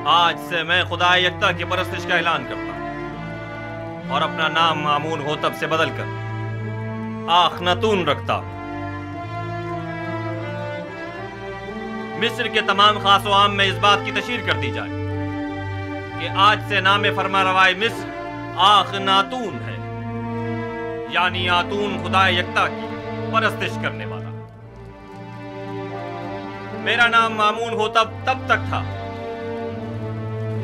आज से मैं खुदा यकता की परस्तिश का ऐलान करता हूं और अपना नाम आमून होतब से बदलकर आखनातून रखता हूं। मिस्र के तमाम खास व आम में इस बात की तशहीर कर दी जाए कि आज से नाम फरमारवाए मिस्र आखनातून है, यानी आतून खुदा यकता की परस्तिश करने वाला। मेरा नाम आमून होतब तब तक था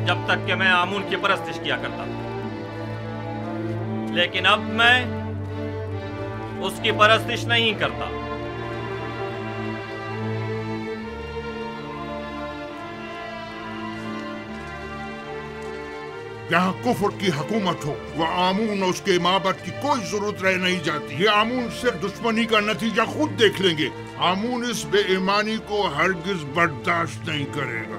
जब तक कि मैं आमून की परस्तिश किया करता था, लेकिन अब मैं उसकी परस्तिश नहीं करता। यहाँ कुफ्र की हुकूमत हो, वह आमून और उसके माबद की कोई जरूरत रह नहीं जाती। ये आमून सिर्फ दुश्मनी का नतीजा खुद देख लेंगे। आमून इस बेईमानी को हरगिज बर्दाश्त नहीं करेगा।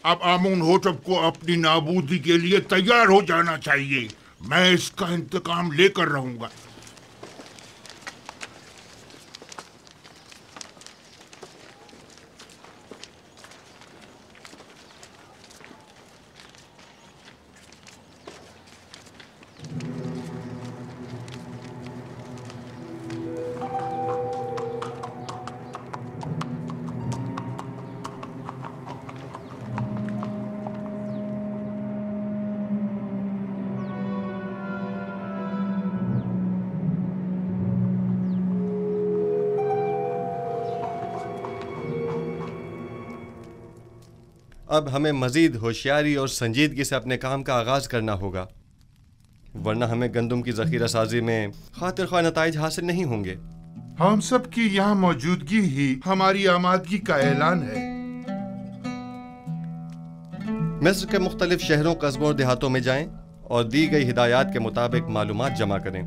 अब आमून होतब को अपनी नाबूदी के लिए तैयार हो जाना चाहिए। मैं इसका इंतकाम लेकर रहूंगा। अब हमें मजीद होशियारी और संजीदगी से अपने काम का आगाज करना होगा, वरना हमें गंदम की जखीरा साजी में खातिर ख्वाह नताइज हासिल नहीं होंगे। हम सब की यहाँ मौजूदगी ही हमारी आमादगी का ऐलान है। मिस्र के मुख्तलिफ शहरों, कस्बों और देहातों में जाएं और दी गई हिदायत के मुताबिक मालूमात जमा करें।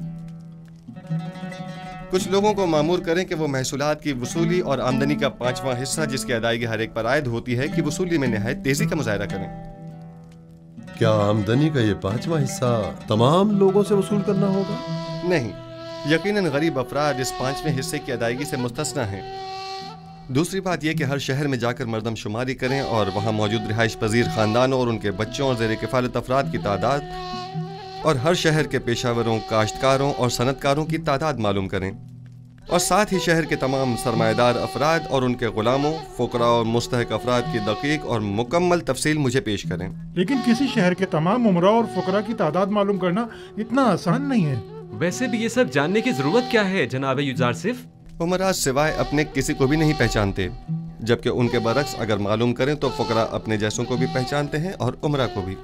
कुछ लोगों को मामूर करें कि वो महसूलात की वसूली और आमदनी का 5वां हिस्सा जिसकी अदायगी हर एक पर आयद होती है, कि वसूली में निहायत तेजी का मुजाहरा करें। क्या आमदनी का ये 5वां हिस्सा तमाम लोगों से वसूल करना होगा? नहीं, यकीनन गरीब अफराद इस 5वें हिस्से की अदायगी से मुस्तस्ना हैं। दूसरी बात यह कि हर शहर में जाकर मरदमशुमारी करें और वहाँ मौजूद रिहाइश पजीर खानदानों और उनके बच्चों और ज़ेर किफ़ालत अफराद की तादाद और हर शहर के पेशावरों, काश्तकारों और सनतकारों की तादाद मालूम करें, और साथ ही शहर के तमाम सरमाएदार अफराद और उनके गुलामों, फुकरा और मुस्तहक अफराद की दकीक और मुकम्मल तफसील मुझे पेश करें। लेकिन किसी शहर के तमाम उमरा और फुकरा की तादाद मालूम करना इतना आसान नहीं है। वैसे भी ये सब जानने की जरूरत क्या है जनाब युजारसिफ? उमरा सिवाय अपने किसी को भी नहीं पहचानते, जबकि उनके बरक्स अगर मालूम करें तो फुकरा अपने जैसों को भी पहचानते हैं और उमरा को भी।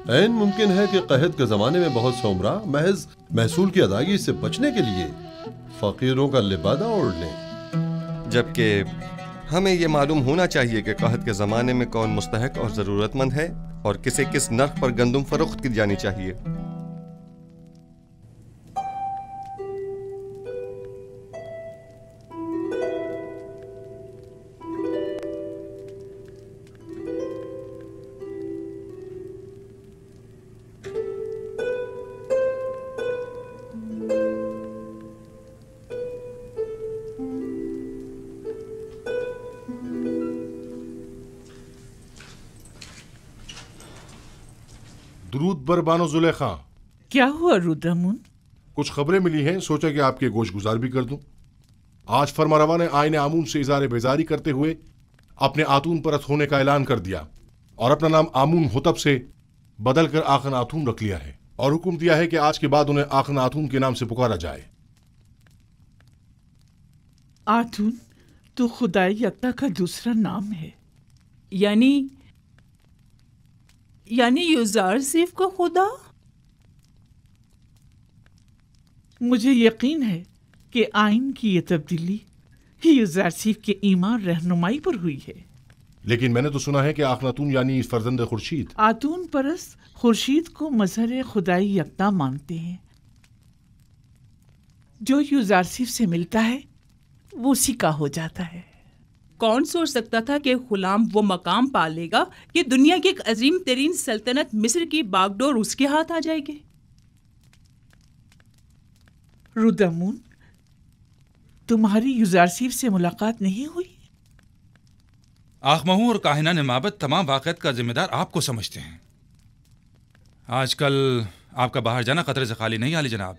ऐन मुमकिन है कि कहत के जमाने में बहुत से उमरा महज महसूल की अदायगी से बचने के लिए फकीरों का लिबादा ओढ़ लें, जबकि हमें ये मालूम होना चाहिए कि कहत के ज़माने में कौन मुस्तहक और ज़रूरतमंद है और किसे किस नर्ख पर गंदम फरोख्त की जानी चाहिए। दुरूद बर बानो जुलेखा। क्या हुआ रुद्रमुन? कुछ खबरें मिली हैं, सोचा कि आपके गोश गुजार भी कर दूं। आज फरमारवा ने आईने आमून से इज़ारे बेजारी करते हुए अपने आतून परत होने का ऐलान कर दिया और अपना नाम आमून होतब से बदल कर आखन आतून रख लिया है और हुक्म दिया है कि आज के बाद उन्हें आखन आतून के नाम से पुकारा जाए। आतून तो खुदाई यकता का दूसरा नाम है, यानी युजारसिफ को खुदा। मुझे यकीन है कि आइन की ये तब्दीली युजारसिफ के ईमान रहनुमाई पर हुई है। लेकिन मैंने तो सुना है कि आखनातून यानी फर्जंद खुर्शीद आतून परस्त खुर्शीद को मजहर खुदाई यकता मानते हैं। जो यूजारसिफ से मिलता है वो उसी का हो जाता है। कौन सोच सकता था कि गुलाम वो मकाम पा लेगा कि दुनिया की एक अजीम तरीन सल्तनत मिस्र की बागडोर उसके हाथ आ जाएगी। रुदमून, तुम्हारी यूजारसिफ से मुलाकात नहीं हुई? आखमहू और काहिना ने माबद तमाम वाक़यात का जिम्मेदार आपको समझते हैं। आजकल आपका बाहर जाना खतरे से खाली नहीं, आली जनाब।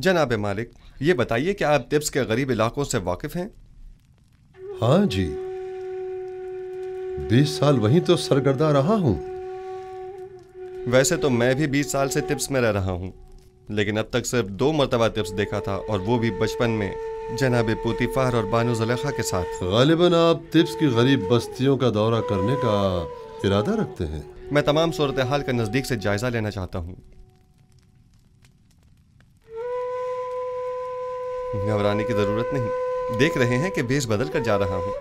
जनाब मालिक, ये बताइए कि आप तिब्स के गरीब इलाकों से वाकिफ हैं? हाँ जी, 20 साल वहीं तो सरगर्दा रहा हूं। वैसे तो मैं भी 20 साल से तिब्स में रह रहा हूं, लेकिन अब तक सिर्फ 2 मरतबा तिब्स देखा था, और वो भी बचपन में जनाब पुतिफार और बानो ज़ुलेखा के साथ। गालिबन आप तिब्स की गरीब बस्तियों का दौरा करने का इरादा रखते हैं? मैं तमाम सूरत हाल का नजदीक से जायजा लेना चाहता हूँ। घबराने की जरूरत नहीं, देख रहे हैं कि भेष बदल कर जा रहा हूँ।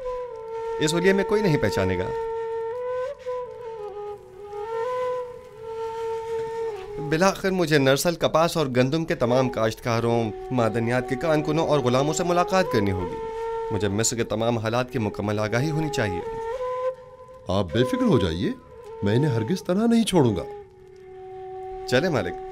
इस वलिये में कोई नहीं पहचानेगा। बिलाखिर मुझे नरसल, कपास और गंदम के तमाम काश्तकारों, मादनियात के कारकुनों और गुलामों से मुलाकात करनी होगी। मुझे मिस्र के तमाम हालात की मुकम्मल आगाही होनी चाहिए। आप बेफिक्र हो जाइए, मैं इन्हें हरगिज तनहा नहीं छोड़ूंगा। चले मालिक।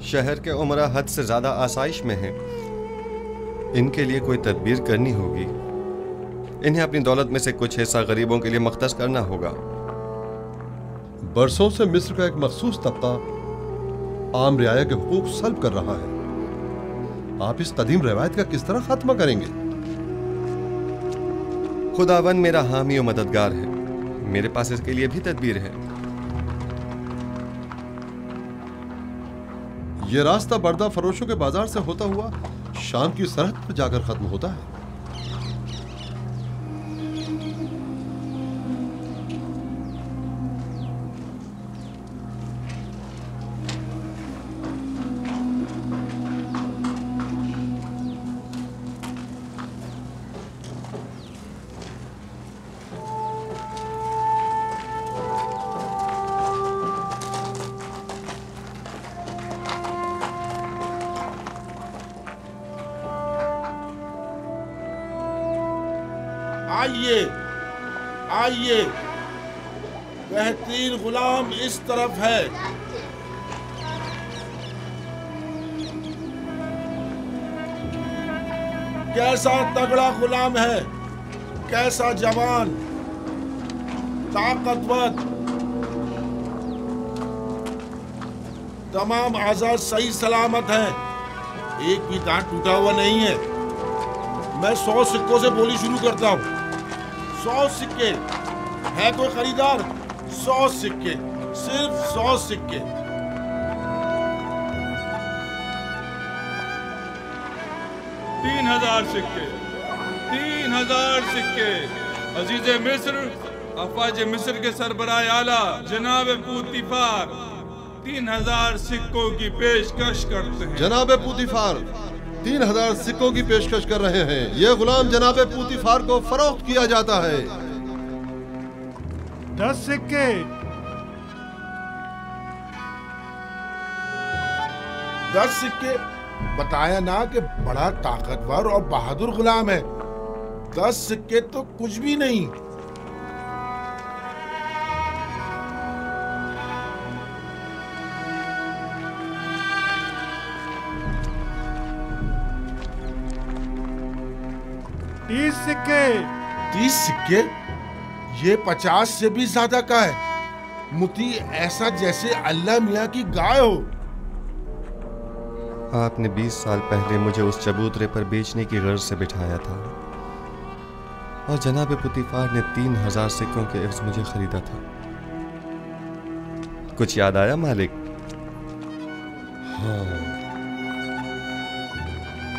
शहर के उमरा हद से ज्यादा आसाइश में हैं। इनके लिए कोई तदबीर करनी होगी। इन्हें अपनी दौलत में से कुछ हिस्सा गरीबों के लिए मख्तस करना होगा। बरसों से मिस्र का एक मखसूस तबका आम रियाया के हुकूक सल्ब कर रहा है। आप इस कदीम रवायत का किस तरह खात्मा करेंगे? खुदावन मेरा हामी और मददगार है। मेरे पास इसके लिए भी तदबीर है। यह रास्ता बर्दा फरोशों के बाजार से होता हुआ शाम की सरहद पर जाकर खत्म होता है। आइए आइए, बेहतरीन गुलाम इस तरफ है। कैसा तगड़ा गुलाम है, ऐसा जवान, ताकतवर, तमाम आज़ाद सही सलामत हैं, एक भी दांत टूटा हुआ नहीं है। मैं 100 सिक्कों से बोली शुरू करता हूँ। 100 सिक्के। है कोई खरीदार? 100 सिक्के, सिर्फ 100 सिक्के। 3000 सिक्के, 3000 सिक्के। अजीज़े मिस्र, अफवाज मिस्र के सरबराह आला जनाब पूतीफार 3000 सिक्कों की पेशकश करते हैं। जनाब पूतीफार 3000 सिक्कों की पेशकश कर रहे हैं। यह गुलाम जनाब पूतीफार को फरोख्त किया जाता है। 10 सिक्के। 10 सिक्के। बताया ना कि बड़ा ताकतवर और बहादुर गुलाम है। 10 सिक्के तो कुछ भी नहीं। तीस सिक्के। 30 सिक्के? ये 50 से भी ज्यादा का है। मुती ऐसा जैसे अल्लाह मियाँ की गाय हो। आपने 20 साल पहले मुझे उस चबूतरे पर बेचने की गर्ज से बिठाया था और जनाब पुतीफार ने 3000 सिक्कों के एवज मुझे खरीदा था। कुछ याद आया मालिक? हाँ,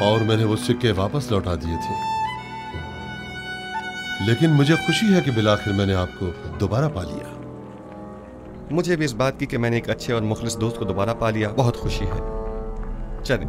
और मैंने वो सिक्के वापस लौटा दिए थे। लेकिन मुझे खुशी है कि बिलाखिर मैंने आपको दोबारा पा लिया। मुझे भी इस बात की कि मैंने एक अच्छे और मुखलिस दोस्त को दोबारा पा लिया बहुत खुशी है। चलें।